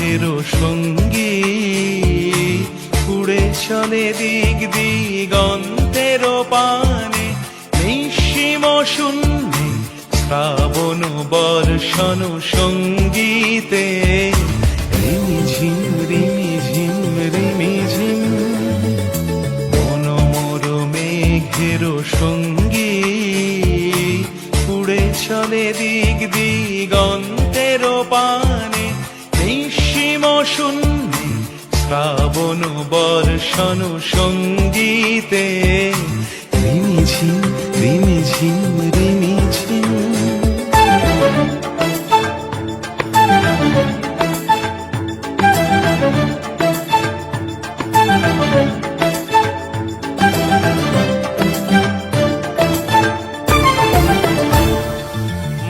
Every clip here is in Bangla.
মেঘের সঙ্গী উড়ে চলে দিক দিগন্তের পানে নিঃসীম শূন্যে শ্রাবণ বর্ষণ সঙ্গীতে রিমিঝিম রিমিঝিম রিমিঝিম মনোমর মেঘের সঙ্গী উড়ে চলে দিক দিগন্তের পানে নিঃসীম শূন্যে শ্রাবণ বর্ষণ সঙ্গীতে রিমিঝিম রিমিঝিম রিমিঝিম।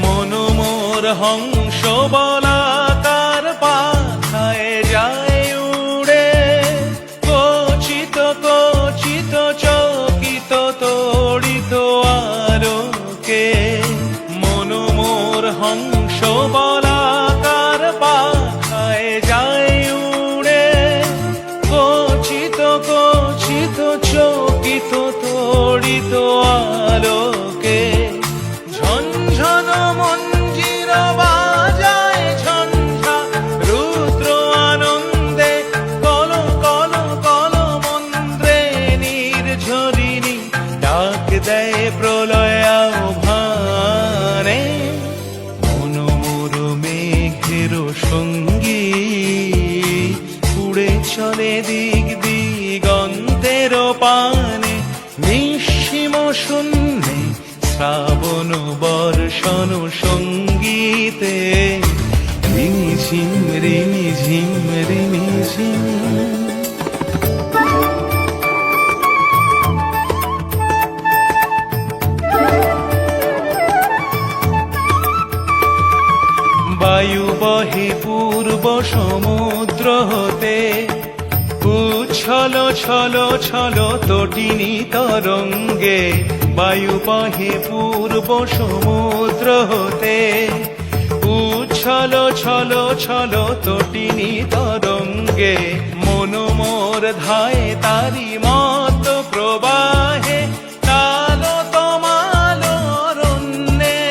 মনোমর হংস বলাকার পাখায় যায় উড়ে কচিত কচিত চকিত তড়িত আলোকে মনোমর হংস বলাকার পাখায় যায় উড়ে কচিত কচিত চকিত তড়িত আলোকে ঝনঝন মঞ্জির বাজায় ঝঞ্ঝা রুদ্র আনন্দে কল কল কল মন্ত্রে নির্ঝরিণী ডাক দেয় প্রলয় আহ্বানে মনোমর মেঘের সঙ্গী উড়ে চলে দিক দিগন্তের পানে নিঃসীম শূন্যে শ্রাবণ বর্ষণ সঙ্গীতে রিমিঝিম রিমিঝিম রিমিঝিম। বায়ু বহে পূর্ব সমুদ্র হতে উচ্ছল ছল ছল তটিনী তরঙ্গে বায়ু বহে পূর্ব সমুদ্র হতে উচ্ছল ছল ছল তটিনী তরঙ্গে মনোমর ধায় তারি মত প্রবাহে কালো তমাল অরণ্যে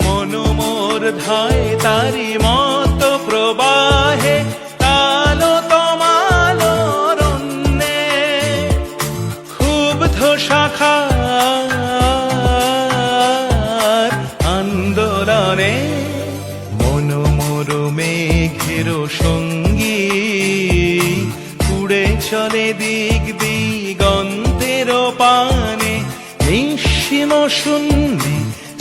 মনোমর ধায় তারি মত প্রবাহে কালো তমাল অরণ্যে ক্ষুব্ধ শাখার আন্দোলনে মনোমর মেঘের সঙ্গী উড়ে চলে দিক দিগন্তের পানে নিঃসীম শূন্যে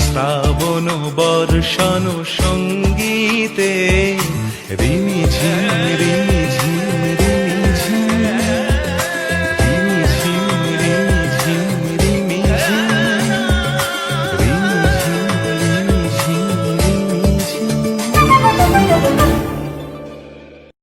শ্রাবণ বর্ষণ সঙ্গীতে রিমিঝিম রিমিঝিম।